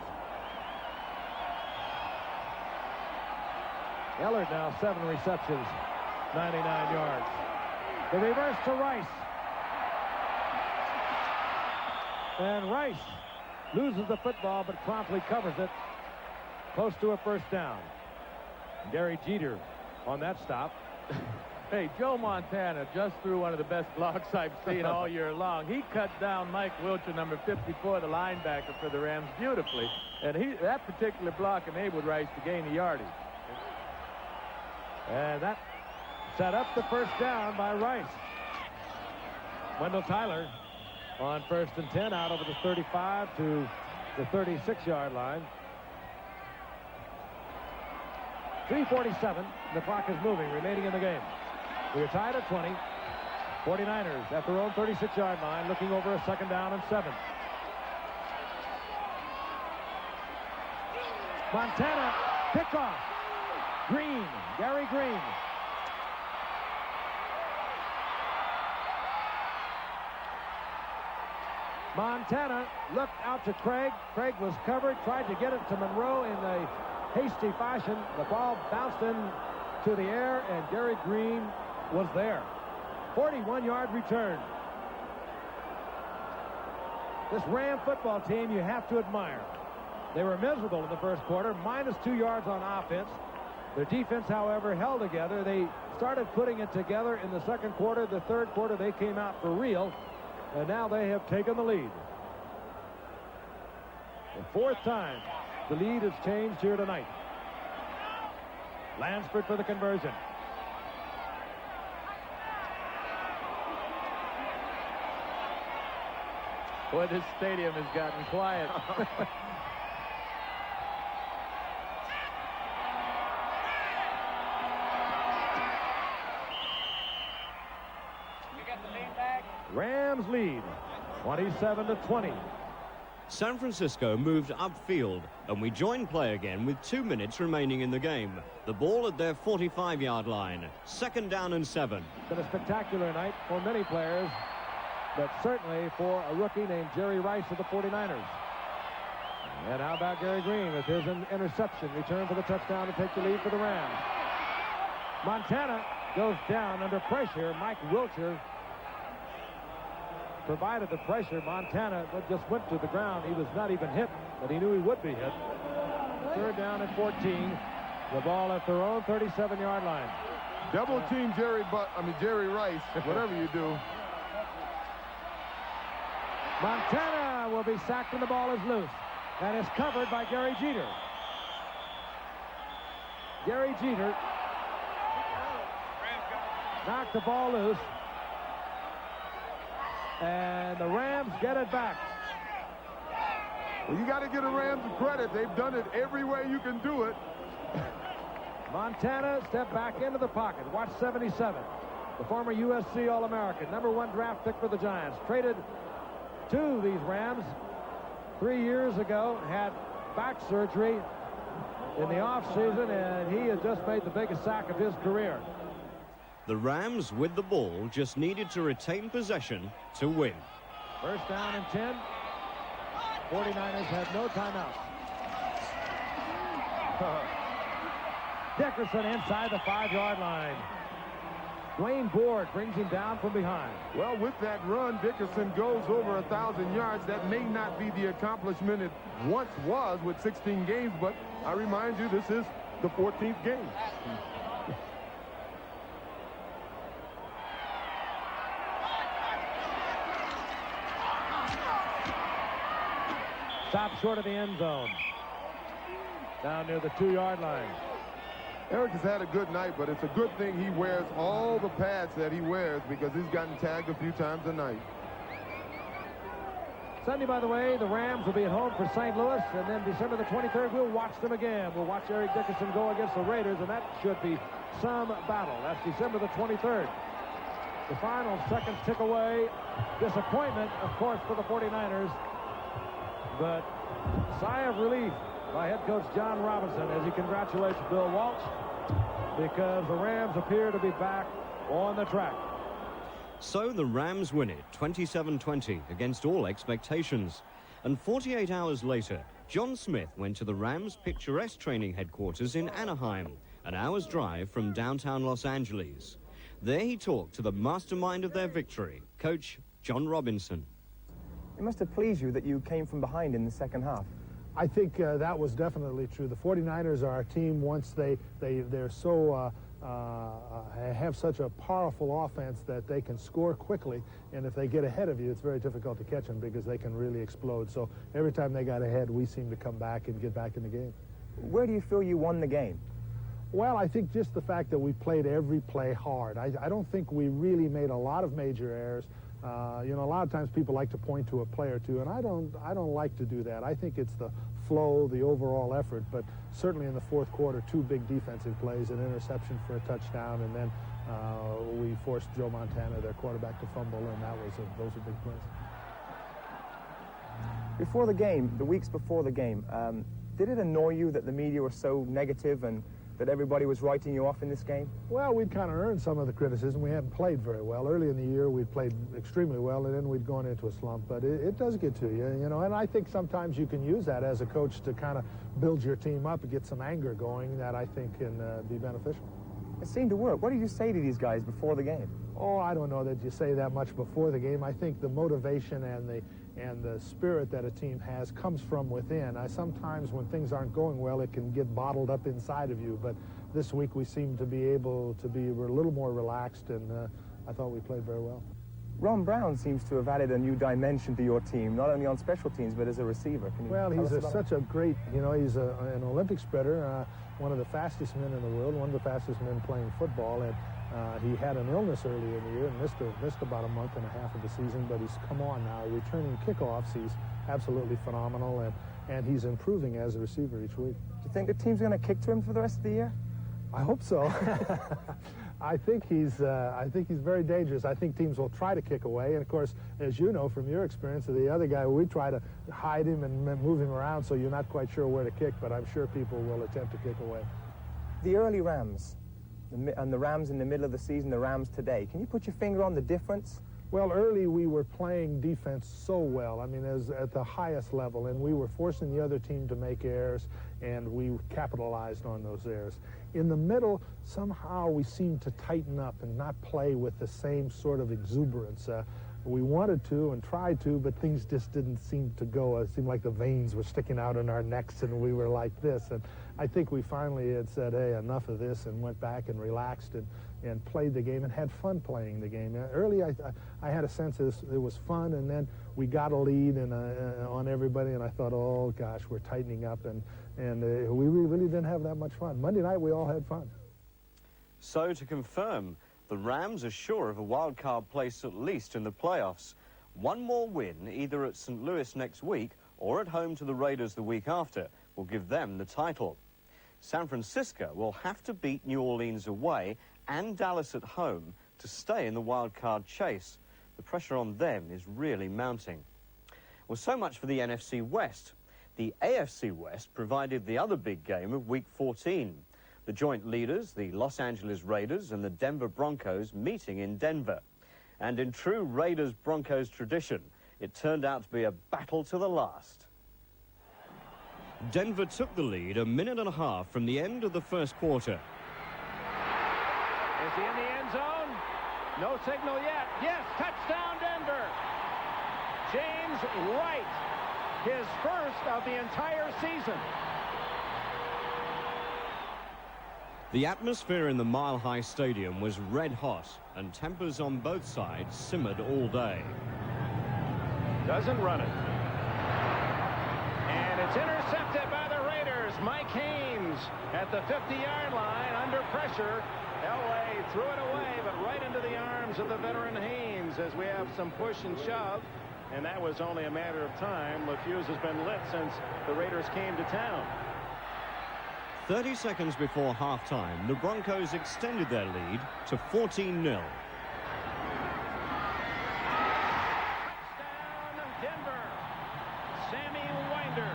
Ellard now 7 receptions, 99 yards. The reverse to Rice. And Rice loses the football but promptly covers it close to a first down. Gary Jeter on that stop. Hey, Joe Montana just threw one of the best blocks I've seen all year long. He cut down Mike Wilcher, number 54, the linebacker for the Rams, beautifully. And that particular block enabled Rice to gain the yardage. And that set up the first down by Rice. Wendell Tyler on 1st and 10 out over the 35 to the 36-yard line. 3:47. The clock is moving, remaining in the game. We are tied at 20. 49ers at their own 36-yard line, looking over a 2nd down and 7. Montana, kickoff. Green, Gary Green. Montana looked out to Craig. Craig was covered, tried to get it to Monroe in a hasty fashion. The ball bounced into the air, and Gary Green was there. 41-yard return. This Ram football team you have to admire. They were miserable in the first quarter, -2 yards on offense. Their defense, however, held together. They started putting it together in the second quarter. The third quarter, they came out for real, and now they have taken the lead. The 4th time the lead has changed here tonight. Lansford for the conversion. Boy, this stadium has gotten quiet. Rams lead 27-20. San Francisco moved upfield, and we join play again with 2 minutes remaining in the game. The ball at their 45-yard line. 2nd down and 7. It's been a spectacular night for many players, but certainly for a rookie named Jerry Rice of the 49ers. And how about Gary Green with his interception, return for the touchdown to take the lead for the Rams. Montana goes down under pressure. Mike Wilcher provided the pressure. Montana just went to the ground. He was not even hit, but he knew he would be hit. 3rd down and 14. The ball at their own 37-yard line. Double team Jerry Rice, whatever you do. Montana will be sacked and the ball is loose. And is covered by Gary Jeter. Gary Jeter knocked the ball loose. And the Rams get it back. Well, you got to give the Rams credit. They've done it every way you can do it. Montana stepped back into the pocket. Watch 77. The former USC All-American, #1 draft pick for the Giants. Traded to these Rams 3 years ago. Had back surgery in the offseason, and he has just made the biggest sack of his career. The Rams, with the ball, just needed to retain possession to win. First down and 10. 49ers have no timeouts. Dickerson inside the 5-yard line. Dwayne Board brings him down from behind. Well, with that run, Dickerson goes over 1,000 yards. That may not be the accomplishment it once was with 16 games, but I remind you, this is the 14th game. Stop short of the end zone. Down near the 2-yard line. Eric has had a good night, but it's a good thing he wears all the pads that he wears because he's gotten tagged a few times a night. Sunday, by the way, the Rams will be at home for St. Louis, and then December the 23rd, we'll watch them again. We'll watch Eric Dickerson go against the Raiders, and that should be some battle. That's December the 23rd. The final seconds tick away. Disappointment, of course, for the 49ers, but sigh of relief by head coach John Robinson as he congratulates Bill Walsh because the Rams appear to be back on the track. So the Rams win it 27-20 against all expectations. And 48 hours later, John Smith went to the Rams' picturesque training headquarters in Anaheim, an hour's drive from downtown Los Angeles. There he talked to the mastermind of their victory, Coach John Robinson. It must have pleased you that you came from behind in the second half. I think that was definitely true. The 49ers are a team, once they're so have such a powerful offense that they can score quickly, and if they get ahead of you, it's very difficult to catch them because they can really explode. So every time they got ahead, we seemed to come back and get back in the game. Where do you feel you won the game? Well, I think just the fact that we played every play hard. I don't think we really made a lot of major errors. You know, a lot of times people like to point to a play or two, and I don't like to do that. I think it's the flow, the overall effort, but certainly in the fourth quarter, 2 big defensive plays, an interception for a touchdown, and then we forced Joe Montana, their quarterback, to fumble, and those are big plays. Before the game, the weeks before the game, did it annoy you that the media were so negative and that everybody was writing you off in this game? Well, we'd kind of earned some of the criticism. We hadn't played very well. Early in the year, we'd played extremely well, and then we'd gone into a slump. But it does get to you, you know, and I think sometimes you can use that as a coach to kind of build your team up and get some anger going that I think can be beneficial. It seemed to work. What did you say to these guys before the game? Oh, I don't know that you say that much before the game. I think the motivation and the spirit that a team has comes from within. Sometimes when things aren't going well, it can get bottled up inside of you. But this week we seem to be able to be a little more relaxed, and I thought we played very well. Ron Brown seems to have added a new dimension to your team, not only on special teams, but as a receiver. Well, he's such a great, you know, he's an Olympic sprinter, one of the fastest men in the world, one of the fastest men playing football, and he had an illness early in the year and missed about a month and a half of the season, but he's come on now. Returning kickoffs, he's absolutely phenomenal, and he's improving as a receiver each week. Do you think the team's going to kick to him for the rest of the year? I hope so. I think he's very dangerous. I think teams will try to kick away, and of course, as you know from your experience, the other guy, we try to hide him and move him around, so you're not quite sure where to kick, but I'm sure people will attempt to kick away. The early Rams and the Rams in the middle of the season, the Rams today, can you put your finger on the difference? Well, early we were playing defense so well, I mean, at the highest level, and we were forcing the other team to make errors, and we capitalized on those errors. In the middle, somehow we seemed to tighten up and not play with the same sort of exuberance. We wanted to and tried to, but things just didn't seem to go. It seemed like the veins were sticking out in our necks, and we were like this. And I think we finally had said, hey, enough of this, and went back and relaxed and played the game and had fun playing the game. Early, I had a sense it was fun, and then we got a lead on everybody, and I thought, oh, gosh, we're tightening up, and we really didn't have that much fun. Monday night, we all had fun. So to confirm, the Rams are sure of a wild-card place at least in the playoffs. One more win, either at St. Louis next week or at home to the Raiders the week after, will give them the title. San Francisco will have to beat New Orleans away and Dallas at home to stay in the wild-card chase. The pressure on them is really mounting. Well, so much for the NFC West. The AFC West provided the other big game of Week 14. The joint leaders, the Los Angeles Raiders and the Denver Broncos, meeting in Denver. And in true Raiders-Broncos tradition, it turned out to be a battle to the last. Denver took the lead a minute and a half from the end of the first quarter. Is he in the end zone? No signal yet. Yes, touchdown Denver. James Wright, his first of the entire season. The atmosphere in the Mile High Stadium was red hot, and tempers on both sides simmered all day. Doesn't run it. And it's intercepted by the Raiders. Mike Haynes at the 50-yard line under pressure. Elway threw it away, but right into the arms of the veteran Haynes as we have some push and shove. And that was only a matter of time. LaFuse has been lit since the Raiders came to town. 30 seconds before halftime, the Broncos extended their lead to 14-0. Touchdown, Denver. Sammy Winder.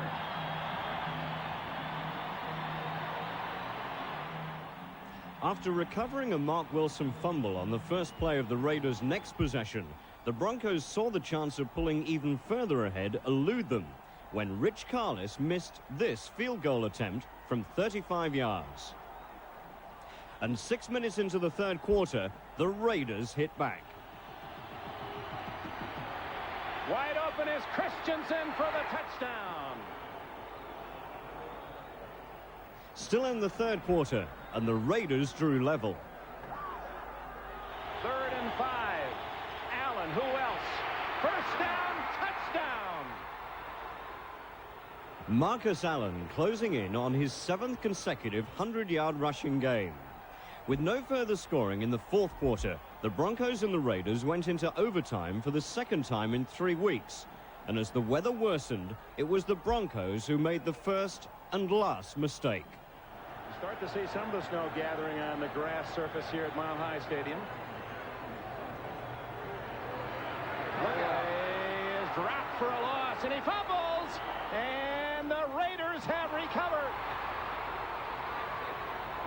After recovering a Mark Wilson fumble on the first play of the Raiders' next possession, the Broncos saw the chance of pulling even further ahead elude them when Rich Karlis missed this field goal attempt from 35 yards. And 6 minutes into the third quarter, the Raiders hit back. Wide open is Christensen for the touchdown. Still in the third quarter, and the Raiders drew level. 3rd and 5. Allen, who else? First down, touchdown. Marcus Allen closing in on his 7th consecutive 100-yard rushing game. With no further scoring in the fourth quarter, the Broncos and the Raiders went into overtime for the second time in 3 weeks. And as the weather worsened, it was the Broncos who made the first and last mistake. You start to see some of the snow gathering on the grass surface here at Mile High Stadium. He is dropped for a loss, and he fumbles, and the Raiders have recovered.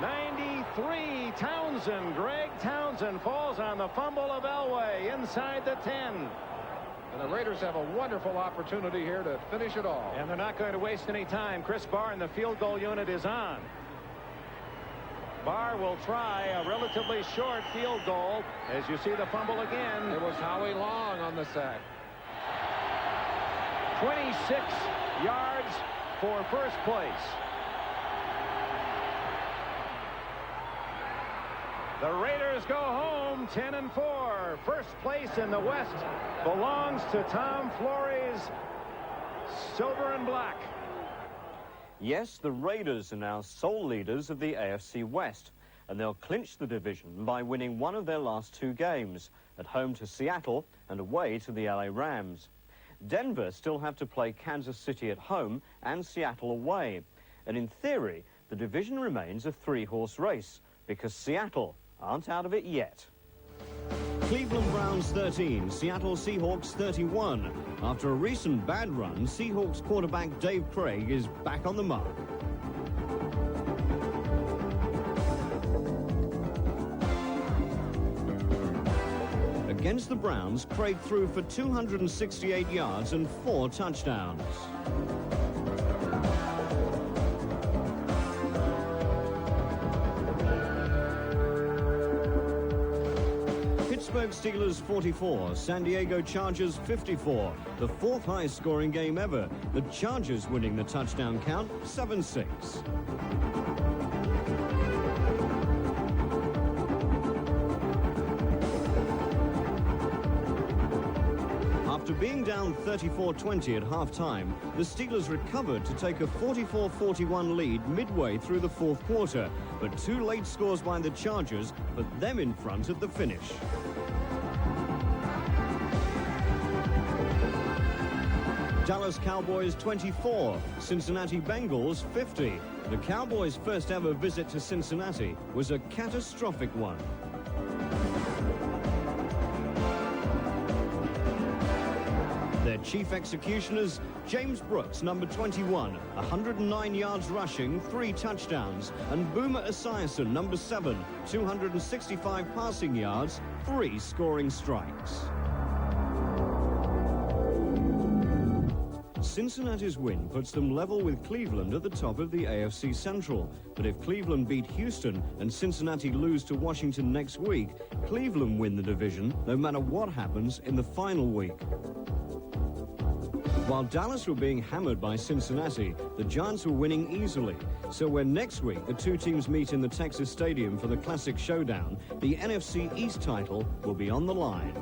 93, Townsend, Greg Townsend falls on the fumble of Elway inside the 10. And the Raiders have a wonderful opportunity here to finish it all. And they're not going to waste any time. Chris Barr in the field goal unit is on. Barr will try a relatively short field goal as you see the fumble again. It was Howie Long on the sack. 26 yards for first place. The Raiders go home 10-4. First place in the West belongs to Tom Flores, silver and black. Yes, the Raiders are now sole leaders of the AFC West, and they'll clinch the division by winning one of their last 2 games, at home to Seattle and away to the LA Rams. Denver still have to play Kansas City at home and Seattle away. And in theory, the division remains a 3-horse race, because Seattle aren't out of it yet. Cleveland Browns 13, Seattle Seahawks 31. After a recent bad run, Seahawks quarterback Dave Craig is back on the mark. Against the Browns, Craig threw for 268 yards and 4 touchdowns. Pittsburgh Steelers 44, San Diego Chargers 54, the 4th highest scoring game ever. The Chargers winning the touchdown count 7-6. After being down 34-20 at halftime, the Steelers recovered to take a 44-41 lead midway through the fourth quarter but 2 late scores by the Chargers put them in front at the finish. Dallas Cowboys 24, Cincinnati Bengals 50. The Cowboys' first ever visit to Cincinnati was a catastrophic one. Their chief executioners, James Brooks, number 21, 109 yards rushing, 3 touchdowns, and Boomer Esiason, number 7, 265 passing yards, 3 scoring strikes. Cincinnati's win puts them level with Cleveland at the top of the AFC Central. But if Cleveland beat Houston and Cincinnati lose to Washington next week, Cleveland win the division no matter what happens in the final week. While Dallas were being hammered by Cincinnati, the Giants were winning easily. So when next week the 2 teams meet in the Texas Stadium for the Classic Showdown, the NFC East title will be on the line.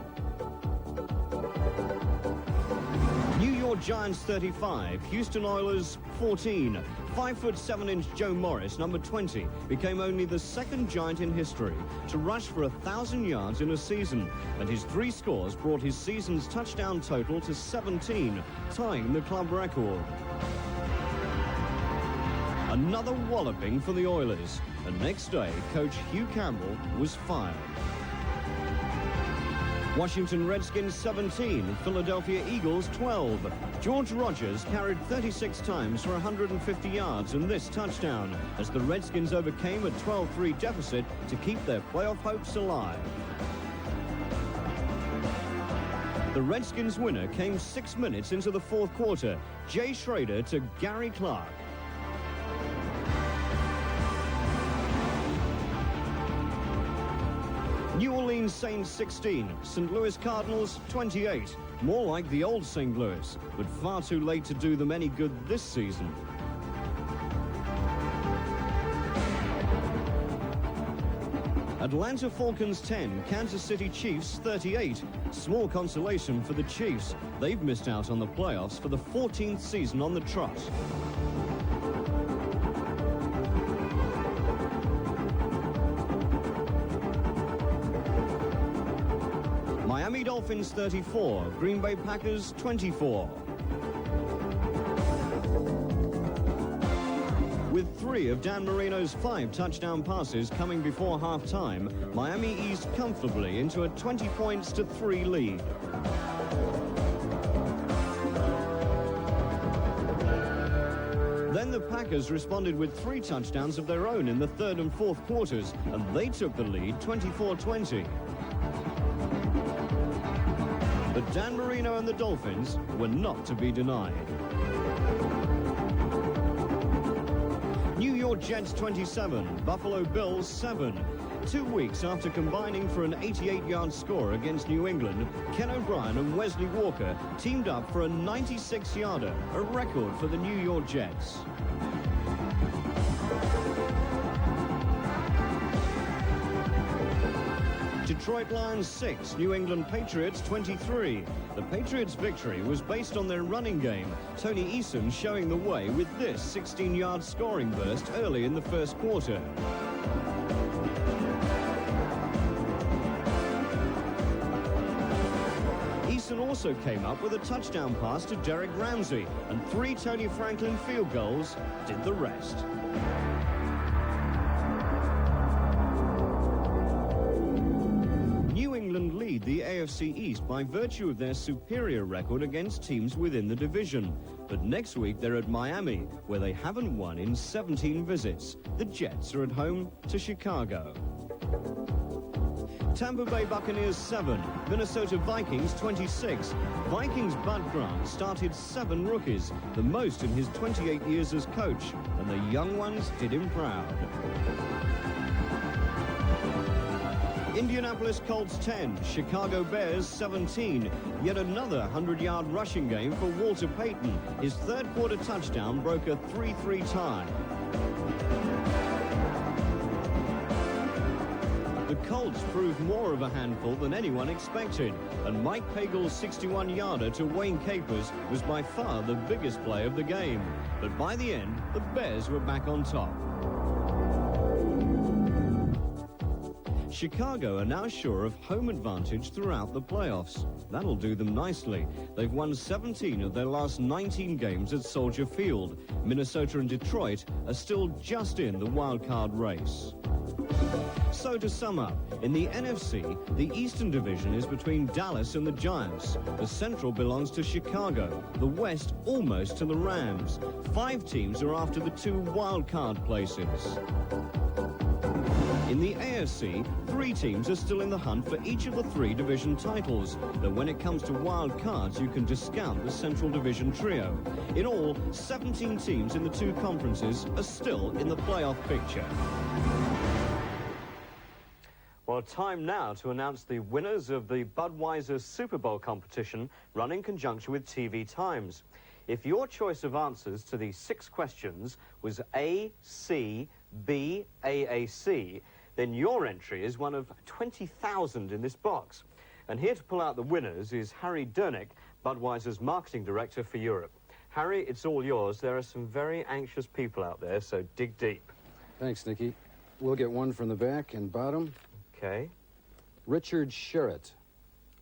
New York Giants 35, Houston Oilers 14. 5'7" Joe Morris, number 20, became only the 2nd Giant in history to rush for 1,000 yards in a season, and his 3 scores brought his season's touchdown total to 17, tying the club record. Another walloping for the Oilers, and next day, coach Hugh Campbell was fired. Washington Redskins 17, Philadelphia Eagles 12. George Rogers carried 36 times for 150 yards and this touchdown as the Redskins overcame a 12-3 deficit to keep their playoff hopes alive. The Redskins winner came 6 minutes into the 4th quarter. Jay Schrader to Gary Clark. New Orleans Saints 16, St. Louis Cardinals 28. More like the old St. Louis, but far too late to do them any good this season. Atlanta Falcons 10, Kansas City Chiefs 38. Small consolation for the Chiefs. They've missed out on the playoffs for the 14th season on the trot. Miami Dolphins 34, Green Bay Packers 24. With 3 of Dan Marino's 5 touchdown passes coming before halftime, Miami eased comfortably into a 20 points to 3 lead. Then the Packers responded with 3 touchdowns of their own in the 3rd and 4th quarters, and they took the lead 24-20. But Dan Marino and the Dolphins were not to be denied. New York Jets 27, Buffalo Bills 7. 2 weeks after combining for an 88-yard score against New England, Ken O'Brien and Wesley Walker teamed up for a 96-yarder, a record for the New York Jets. Detroit Lions 6, New England Patriots 23. The Patriots' victory was based on their running game, Tony Eason showing the way with this 16-yard scoring burst early in the 1st quarter. Eason also came up with a touchdown pass to Derek Ramsey, and 3 Tony Franklin field goals did the rest. Lead the AFC East by virtue of their superior record against teams within the division. But next week they're at Miami, where they haven't won in 17 visits. The Jets are at home to Chicago. Tampa Bay Buccaneers 7, Minnesota Vikings 26. Vikings Bud Grant started 7 rookies, the most in his 28 years as coach, and the young ones did him proud. Indianapolis Colts 10, Chicago Bears 17. Yet another 100-yard rushing game for Walter Payton. His 3rd quarter touchdown broke a 3-3 tie. The Colts proved more of a handful than anyone expected, and Mike Pagel's 61-yarder to Wayne Capers was by far the biggest play of the game. But by the end, the Bears were back on top. Chicago are now sure of home advantage throughout the playoffs. That'll do them nicely. They've won 17 of their last 19 games at Soldier Field. Minnesota and Detroit are still just in the wild card race. So to sum up, in the NFC, the Eastern Division is between Dallas and the Giants. The Central belongs to Chicago. The West almost to the Rams. 5 teams are after the 2 wild card places. In the AFC, 3 teams are still in the hunt for each of the 3 division titles, though when it comes to wild cards, you can discount the Central Division trio. In all, 17 teams in the 2 conferences are still in the playoff picture. Well, time now to announce the winners of the Budweiser Super Bowl competition run in conjunction with TV Times. If your choice of answers to the 6 questions was A, C, B, AAC, then your entry is one of 20,000 in this box. And here to pull out the winners is Harry Dernick, Budweiser's Marketing Director for Europe. Harry, it's all yours. There are some very anxious people out there, so dig deep. Thanks, Nicky. We'll get one from the back and bottom. Okay. Richard Sherritt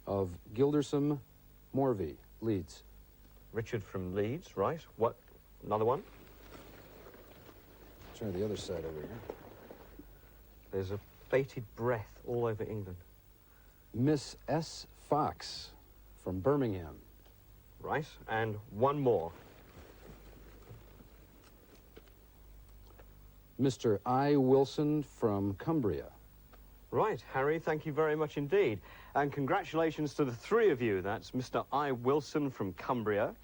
of Gildersum, Morvey, Leeds. Richard from Leeds, right. What? Another one? Try the other side over here. There's a bated breath all over England. Miss S. Fox from Birmingham. Right, and one more. Mr. I. Wilson from Cumbria. Right, Harry, thank you very much indeed. And congratulations to the 3 of you. That's Mr. I. Wilson from Cumbria,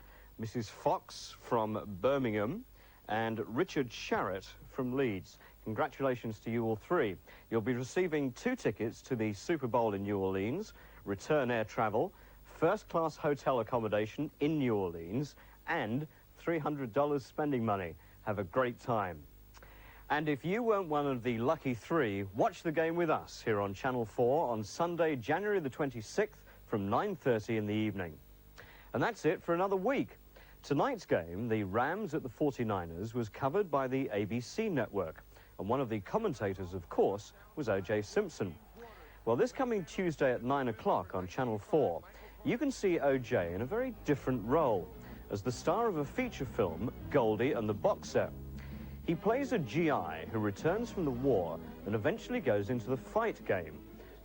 Mrs. Fox from Birmingham, and Richard Sherritt from Leeds. Congratulations to you all 3. You'll be receiving 2 tickets to the Super Bowl in New Orleans, return air travel, first-class hotel accommodation in New Orleans, and $300 spending money. Have a great time. And if you weren't one of the lucky 3, watch the game with us here on Channel 4 on Sunday, January the 26th from 9:30 in the evening. And that's it for another week. Tonight's game, the Rams at the 49ers, was covered by the ABC network. And one of the commentators, of course, was O.J. Simpson. Well, this coming Tuesday at 9 o'clock on Channel 4, you can see O.J. in a very different role as the star of a feature film, Goldie and the Boxer. He plays a GI who returns from the war and eventually goes into the fight game,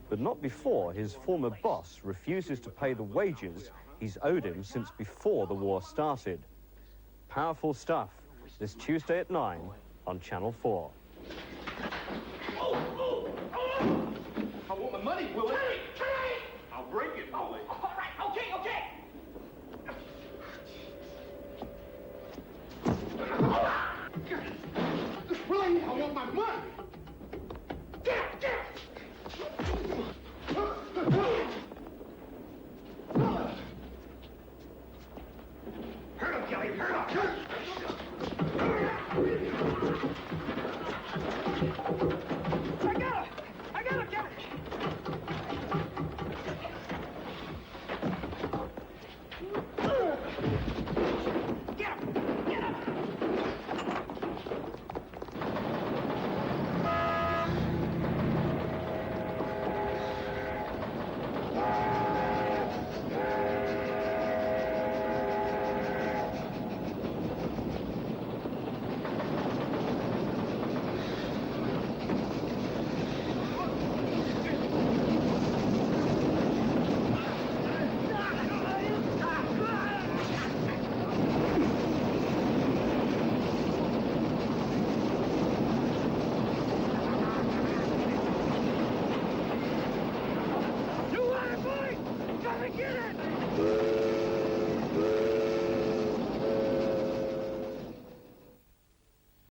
but not before his former boss refuses to pay the wages he's owed him since before the war started. Powerful stuff, this Tuesday at 9 on Channel 4. I want my money, Willie.